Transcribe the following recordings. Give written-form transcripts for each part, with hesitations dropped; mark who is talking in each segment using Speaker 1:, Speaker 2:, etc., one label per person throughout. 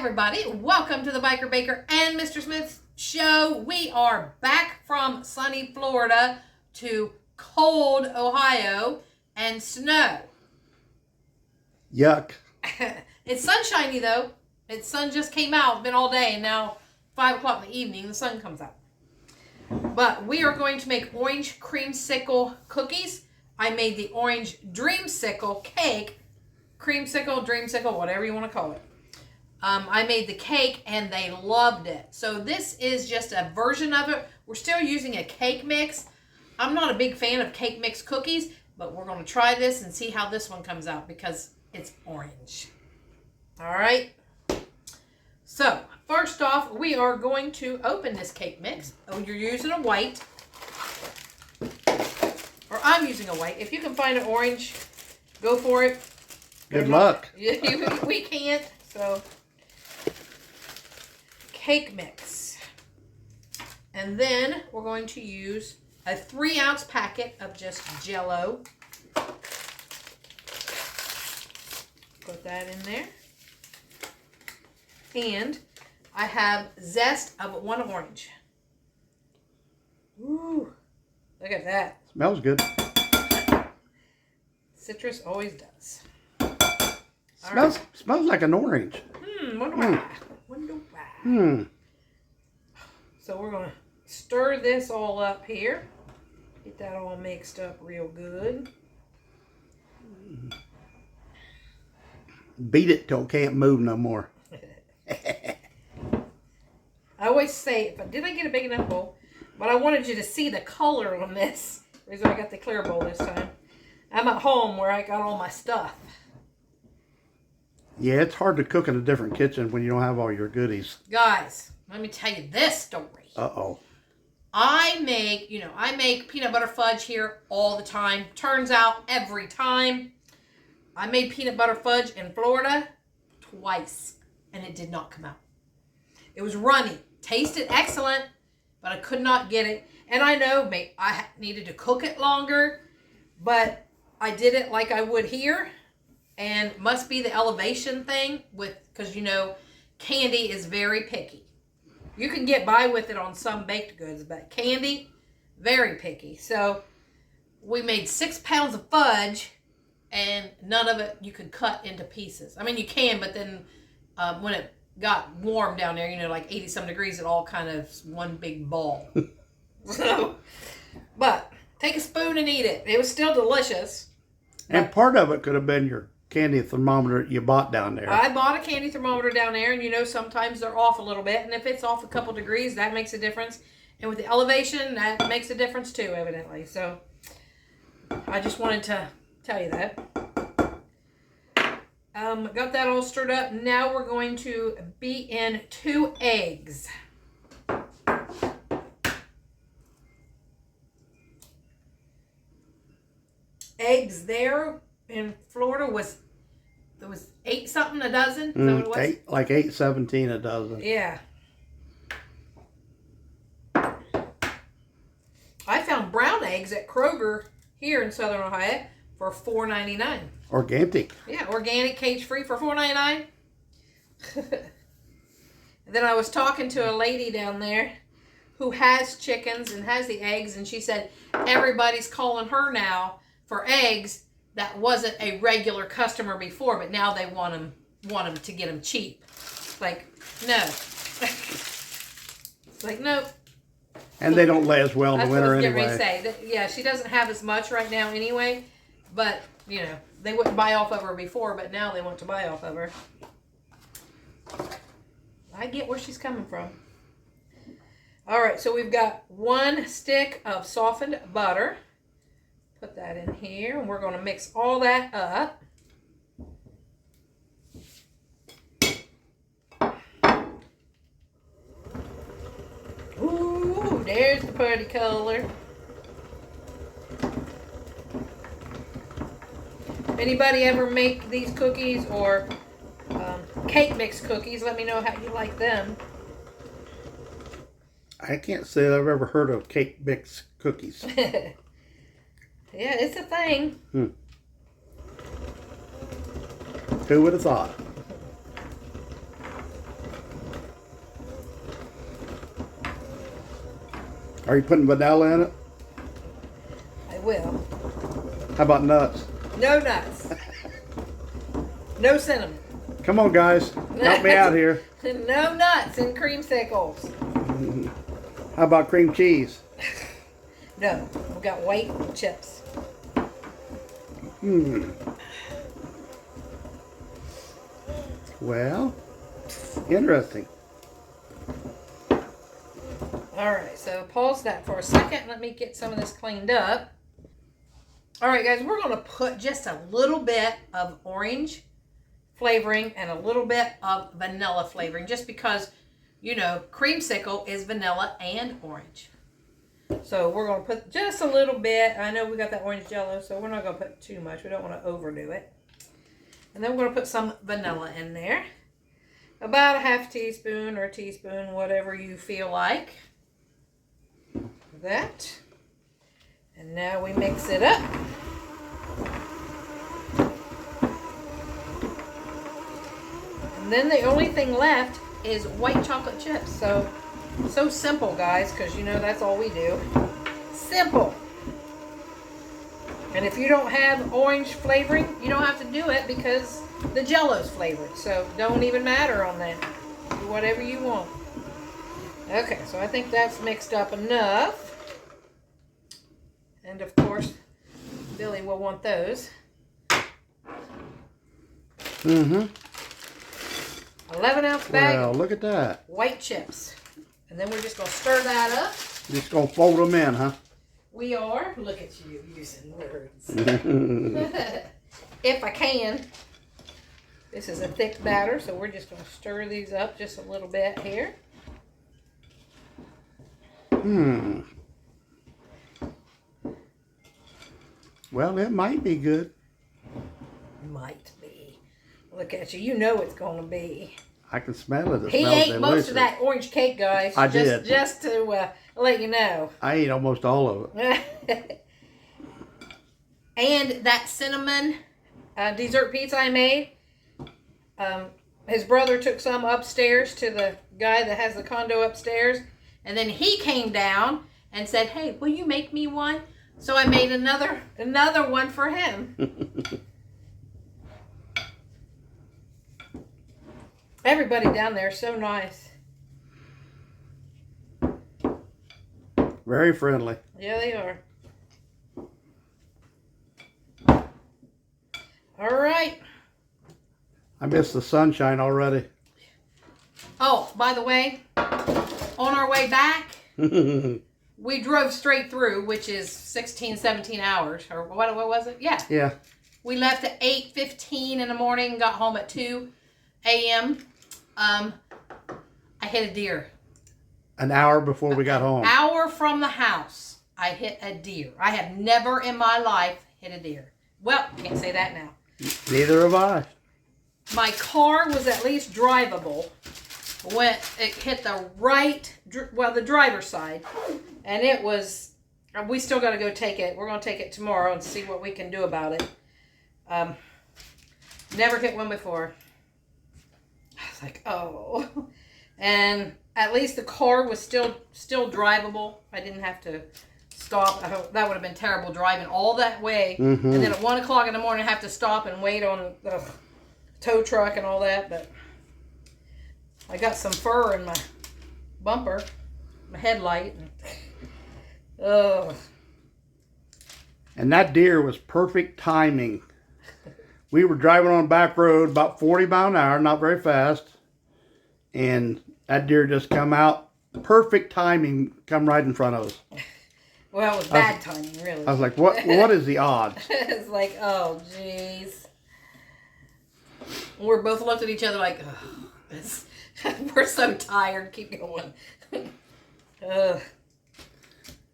Speaker 1: everybody, welcome to the Biker Baker and Mr. Smith show. We are back from sunny Florida to cold Ohio and snow.
Speaker 2: Yuck.
Speaker 1: It's sunshiny though. Its sun just came out, it's been all day, and now 5 o'clock in the evening the sun comes out. But we are going to make orange creamsicle cookies. I made the orange dreamsicle cake. Creamsicle, dreamsicle, whatever you want to call it. I made the cake and they loved it. So this is just a version of it. We're still using a cake mix. I'm not a big fan of cake mix cookies, but we're going to try this and see how this one comes out because it's orange. All right. So first off, we are going to open this cake mix. Oh, you're using a white. Or I'm using a white. If you can find an orange, go for it.
Speaker 2: Good luck.
Speaker 1: We can't, so cake mix. And then we're going to use a 3-ounce packet of just jello. Put that in there. And I have zest of 1 orange. Ooh, look at that.
Speaker 2: Smells good.
Speaker 1: Citrus always does.
Speaker 2: Smells like an orange.
Speaker 1: Wonder why. So we're going to stir this all up here. Get that all mixed up real good.
Speaker 2: Beat it till it can't move no more.
Speaker 1: I always say, did I get a big enough bowl? But I wanted you to see the color on this. The reason I got the clear bowl this time. I'm at home where I got all my stuff.
Speaker 2: Yeah, it's hard to cook in a different kitchen when you don't have all your goodies.
Speaker 1: Guys, let me tell you this story.
Speaker 2: Uh-oh.
Speaker 1: I make peanut butter fudge here all the time. Turns out every time. I made peanut butter fudge in Florida twice, and it did not come out. It was runny. Tasted excellent, but I could not get it. And I know I needed to cook it longer, but I did it like I would here. And must be the elevation thing because candy is very picky. You can get by with it on some baked goods, but candy, very picky. So we made 6 pounds of fudge, and none of it you could cut into pieces. I mean, you can, but then when it got warm down there, like 80-some degrees, it all kind of one big ball. But take a spoon and eat it. It was still delicious.
Speaker 2: And part of it could have been your candy thermometer you bought down there.
Speaker 1: I bought a candy thermometer down there, and sometimes they're off a little bit, and if it's off a couple degrees, that makes a difference. And with the elevation, that makes a difference too, evidently. So I just wanted to tell you that. Got that all stirred up. Now we're going to beat in 2 eggs. Eggs there in Florida was 8 something a dozen. Is that what it was?
Speaker 2: Like $8.17 a dozen.
Speaker 1: Yeah. I found brown eggs at Kroger here in Southern Ohio for $4.99.
Speaker 2: Organic.
Speaker 1: Yeah, organic, cage-free for $4.99. And then I was talking to a lady down there who has chickens and has the eggs, and she said everybody's calling her now for eggs that wasn't a regular customer before, but now they want them to get them cheap. Like, no. It's like, nope.
Speaker 2: And they don't lay as well in the winter
Speaker 1: anyway.
Speaker 2: anyway.
Speaker 1: That's what I was getting ready to say. Yeah, she doesn't have as much right now anyway, but, they wouldn't buy off of her before, but now they want to buy off of her. I get where she's coming from. All right, so we've got 1 stick of softened butter. Put that in here, and we're going to mix all that up. Ooh, there's the pretty color. Anybody ever make these cookies or cake mix cookies? Let me know how you like them.
Speaker 2: I can't say that I've ever heard of cake mix cookies.
Speaker 1: Yeah, it's a thing.
Speaker 2: Who would have thought? Are you putting vanilla in it?
Speaker 1: I will.
Speaker 2: How about nuts?
Speaker 1: No nuts. No cinnamon.
Speaker 2: Come on, guys. Help me out here.
Speaker 1: No nuts in creamsicles.
Speaker 2: How about cream cheese?
Speaker 1: No, we got white chips.
Speaker 2: Well, interesting.
Speaker 1: All right, so pause that for a second. Let me get some of this cleaned up. All right, guys, we're going to put just a little bit of orange flavoring and a little bit of vanilla flavoring, just because, you know, creamsicle is vanilla and orange. So we're going to put just a little bit. I know we got that orange jello, so we're not going to put too much. We don't want to overdo it. And then we're going to put some vanilla in there. About a half teaspoon or a teaspoon, whatever you feel like. That. And now we mix it up. And then the only thing left is white chocolate chips. So simple, guys, because you know that's all we do. Simple. And if you don't have orange flavoring, you don't have to do it because the jello's flavored. So don't even matter on that. Do whatever you want. Okay, so I think that's mixed up enough. And of course, Billy will want those. 11-ounce bag.
Speaker 2: Well, look at that.
Speaker 1: White chips. And then we're just going to stir that up.
Speaker 2: Just going to fold them in, huh?
Speaker 1: We are. Look at you using words. If I can. This is a thick batter, so we're just going to stir these up just a little bit here.
Speaker 2: Well, it might be good.
Speaker 1: Might be. Look at you. You know it's going to be.
Speaker 2: I can smell it. It
Speaker 1: He
Speaker 2: smells
Speaker 1: ate
Speaker 2: delicious.
Speaker 1: most of that orange cake, guys.
Speaker 2: I did.
Speaker 1: Just to let you know.
Speaker 2: I ate almost all of it.
Speaker 1: And that cinnamon dessert pizza I made, his brother took some upstairs to the guy that has the condo upstairs. And then he came down and said, hey, will you make me one? So I made another one for him. Everybody down there is so nice.
Speaker 2: Very friendly.
Speaker 1: Yeah, they are. All right.
Speaker 2: I miss the sunshine already.
Speaker 1: Oh, by the way, on our way back, we drove straight through, which is 16, 17 hours. Or what was it? Yeah.
Speaker 2: Yeah.
Speaker 1: We left at 8:15 in the morning, got home at 2 a.m. I hit a deer.
Speaker 2: An hour before we got home.
Speaker 1: An hour from the house, I hit a deer. I have never in my life hit a deer. Well, can't say that now.
Speaker 2: Neither have I.
Speaker 1: My car was at least drivable when it hit the the driver's side. And it was, we still got to go take it. We're going to take it tomorrow and see what we can do about it. Never hit one before. I was like, oh. And at least the car was still drivable. I didn't have to stop. That would have been terrible driving all that way. And then at 1 o'clock in the morning, have to stop and wait on the tow truck and all that. But I got some fur in my bumper, my headlight.
Speaker 2: And that deer was perfect timing. We were driving on a back road about 40 miles an hour, not very fast. And that deer just come out. Perfect timing, come right in front of us.
Speaker 1: Well, it was bad timing, really.
Speaker 2: I was like, what is the odds?
Speaker 1: It's like, oh, jeez. We're both looked at each other like, oh, we're so tired. Keep going.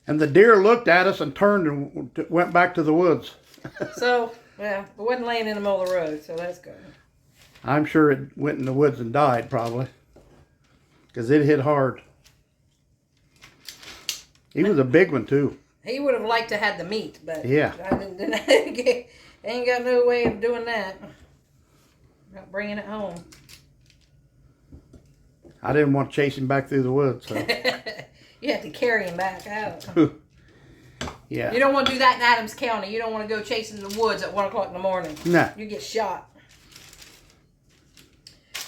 Speaker 2: And the deer looked at us and turned and went back to the woods.
Speaker 1: So, yeah, it wasn't laying in the middle of the road, so that's good.
Speaker 2: I'm sure it went in the woods and died, probably. Because it hit hard. He was a big one, too.
Speaker 1: He would have liked to have the meat, but
Speaker 2: yeah.
Speaker 1: I ain't got no way of doing that. Not bringing it home.
Speaker 2: I didn't want to chase him back through the woods. So.
Speaker 1: You have to carry him back out.
Speaker 2: Yeah.
Speaker 1: You don't want to do that in Adams County. You don't want to go chasing the woods at 1 o'clock in the morning.
Speaker 2: No.
Speaker 1: You get shot.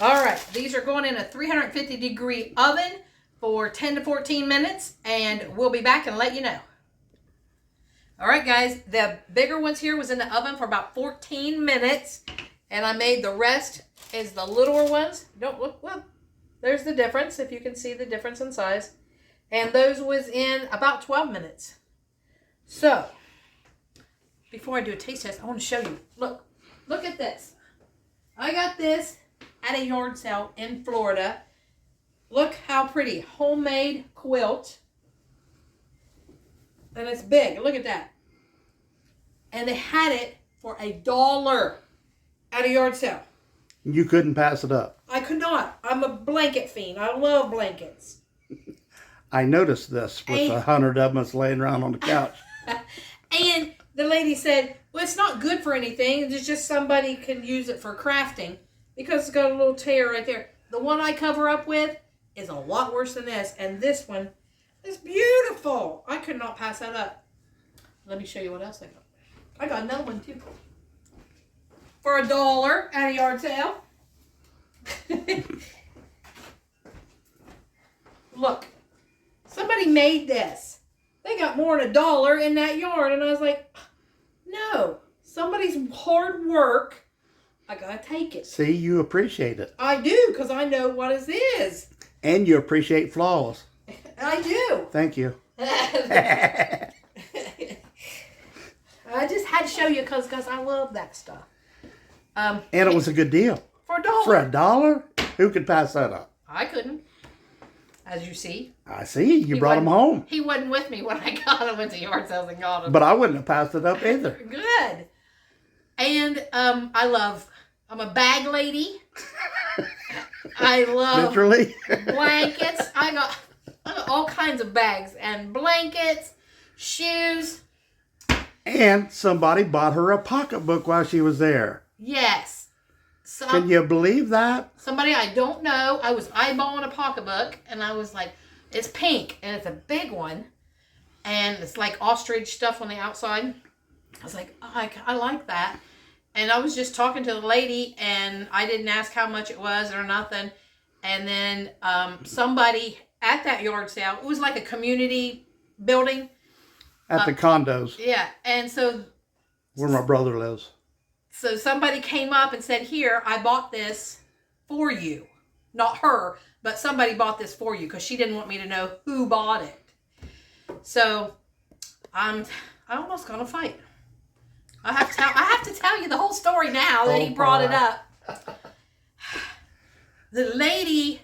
Speaker 1: All right. These are going in a 350-degree oven for 10 to 14 minutes. And we'll be back and let you know. All right, guys. The bigger ones here was in the oven for about 14 minutes. And I made the rest is the littler ones. Don't look. Well, there's the difference. If you can see the difference in size. And those was in about 12 minutes. So, before I do a taste test, I want to show you. Look at this. I got this at a yard sale in Florida. Look how pretty. Homemade quilt. And it's big. Look at that. And they had it for $1 at a yard sale.
Speaker 2: You couldn't pass it up.
Speaker 1: I could not. I'm a blanket fiend. I love blankets.
Speaker 2: I noticed this with 100 of them that's laying around on the couch.
Speaker 1: And the lady said, well, it's not good for anything. It's just somebody can use it for crafting because it's got a little tear right there. The one I cover up with is a lot worse than this. And this one is beautiful. I could not pass that up. Let me show you what else I got. I got another one too. For $1 at a yard sale. Look. Somebody made this. They got more than $1 in that yard. And I was like, no. Somebody's hard work. I got to take it.
Speaker 2: See, you appreciate it.
Speaker 1: I do, because I know what it is.
Speaker 2: And you appreciate flaws.
Speaker 1: I do.
Speaker 2: Thank you.
Speaker 1: I just had to show you because I love that stuff.
Speaker 2: And it was a good deal.
Speaker 1: For $1.
Speaker 2: For $1? Who could pass that up?
Speaker 1: I couldn't. As you see.
Speaker 2: I see. You brought them home.
Speaker 1: He wasn't with me when I got him. Went to yard sales and got him.
Speaker 2: But I wouldn't have passed it up either.
Speaker 1: Good. And I'm a bag lady. I love
Speaker 2: literally
Speaker 1: blankets. I got all kinds of bags and blankets, shoes.
Speaker 2: And somebody bought her a pocketbook while she was there.
Speaker 1: Yes.
Speaker 2: Can you believe that?
Speaker 1: Somebody I don't know. I was eyeballing a pocketbook and I was like, it's pink and it's a big one. And it's like ostrich stuff on the outside. I was like, oh, I like that. And I was just talking to the lady and I didn't ask how much it was or nothing. And then somebody at that yard sale, it was like a community building.
Speaker 2: At the condos.
Speaker 1: Yeah. And so.
Speaker 2: Where my brother lives.
Speaker 1: So somebody came up and said, here, I bought this for you. Not her, but somebody bought this for you because she didn't want me to know who bought it. So I almost got a fight. I have to tell you the whole story now that he brought it up. The lady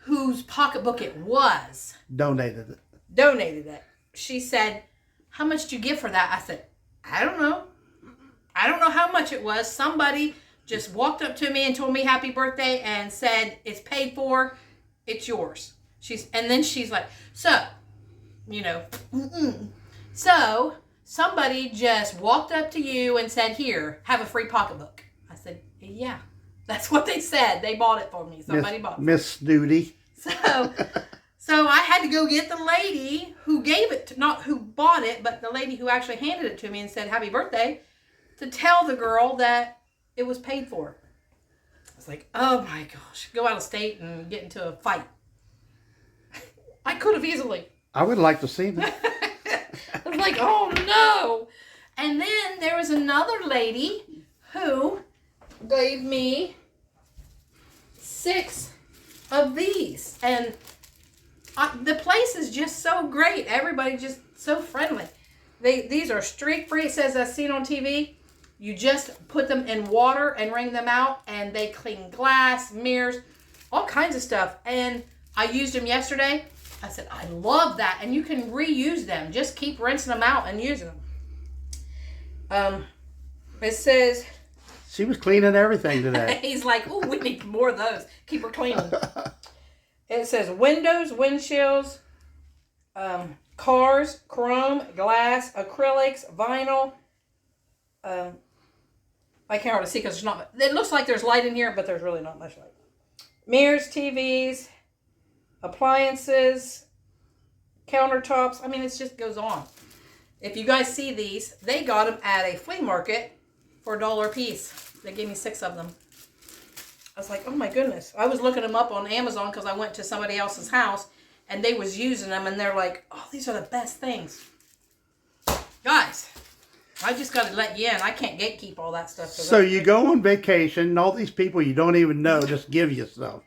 Speaker 1: whose pocketbook it was
Speaker 2: donated it.
Speaker 1: She said, how much did you give for that? I said, I don't know. I don't know how much it was. Somebody just walked up to me and told me happy birthday and said, it's paid for. It's yours. And then she's like, so, So somebody just walked up to you and said, here, have a free pocketbook. I said, yeah, that's what they said. They bought it for me. Somebody bought it.
Speaker 2: Miss Duty.
Speaker 1: So I had to go get the lady who gave it, not who bought it, but the lady who actually handed it to me and said, happy birthday, to tell the girl that it was paid for. I was like, oh my gosh, go out of state and get into a fight. I could have easily.
Speaker 2: I would like to see that.
Speaker 1: I was like, oh no. And then there was another lady who gave me 6 of these. And the place is just so great. Everybody just so friendly. These are streak-free. It says as seen on TV. You just put them in water and wring them out, and they clean glass, mirrors, all kinds of stuff. And I used them yesterday. I said, I love that. And you can reuse them. Just keep rinsing them out and using them. It says...
Speaker 2: She was cleaning everything today.
Speaker 1: He's like, oh, we need more of those. Keep her clean. It says windows, windshields, cars, chrome, glass, acrylics, vinyl. I can't hardly see because there's not. It looks like there's light in here, but there's really not much light. Mirrors, TVs, appliances, countertops. I mean, it just goes on. If you guys see these, they got them at a flea market for $1 a piece. They gave me 6 of them. I was like, oh my goodness. I was looking them up on Amazon because I went to somebody else's house and they was using them and they're like, oh, these are the best things. Guys, I just got to let you in. I can't gatekeep all that stuff.
Speaker 2: So you go on vacation and all these people you don't even know just give you stuff.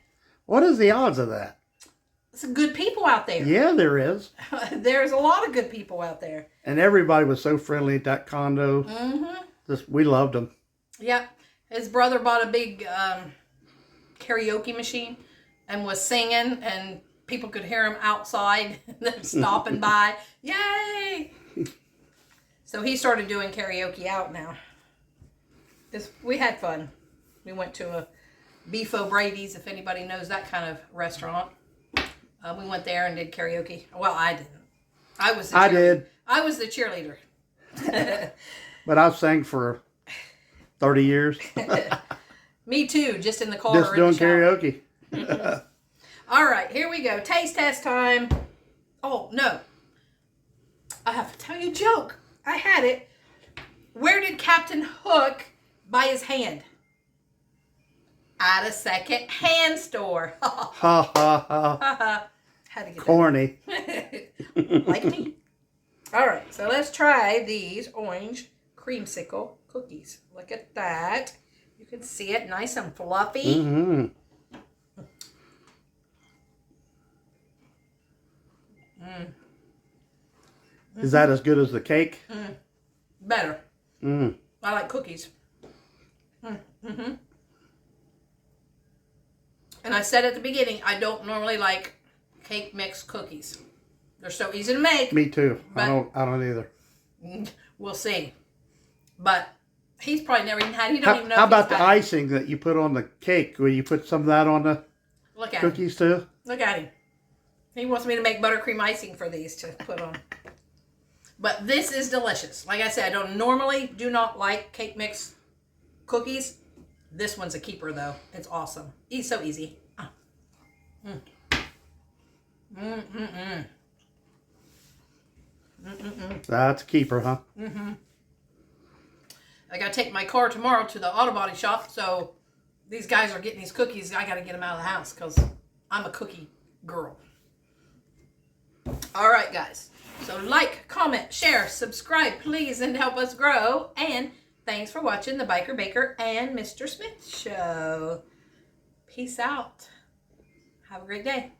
Speaker 2: What is the odds of that?
Speaker 1: Some good people out there.
Speaker 2: Yeah, there is.
Speaker 1: There's a lot of good people out there.
Speaker 2: And everybody was so friendly at that condo. Mm-hmm. We loved them.
Speaker 1: Yep. His brother bought a big karaoke machine and was singing, and people could hear him outside stopping by. Yay! So he started doing karaoke out now. We had fun. We went to a Beef O'Brady's, if anybody knows that kind of restaurant. We went there and did karaoke. Well, I didn't. I was the cheerleader.
Speaker 2: But I've sang for 30 years.
Speaker 1: Me too, just in the car.
Speaker 2: Just doing karaoke.
Speaker 1: All right, here we go. Taste test time. Oh, no. I have to tell you a joke. I had it. Where did Captain Hook buy his hand? At a second-hand store.
Speaker 2: Ha ha ha.
Speaker 1: Had to get
Speaker 2: corny.
Speaker 1: Like me. All right, so let's try these orange creamsicle cookies. Look at that. You can see it nice and fluffy.
Speaker 2: Mm-hmm.
Speaker 1: Mm.
Speaker 2: Is that as good as the cake?
Speaker 1: Mm. Better.
Speaker 2: Mm.
Speaker 1: I like cookies. Mm-hmm. And I said at the beginning, I don't normally like cake mix cookies. They're so easy to make.
Speaker 2: Me too. I don't either.
Speaker 1: We'll see. But he's probably never even had. He don't even know.
Speaker 2: How about the icing that you put on the cake? Will you put some of that on the cookies too?
Speaker 1: Look at him. He wants me to make buttercream icing for these to put on. But this is delicious. Like I said, I do not like cake mix cookies. This one's a keeper though. It's awesome. It's so easy.
Speaker 2: That's a keeper, huh?
Speaker 1: Mm-hmm. I gotta take my car tomorrow to the auto body shop, so these guys are getting these cookies. I gotta get them out of the house because I'm a cookie girl. All right, guys. So like, comment, share, subscribe, please, and help us grow. And thanks for watching the Biker Baker and Mr. Smith Show. Peace out. Have a great day.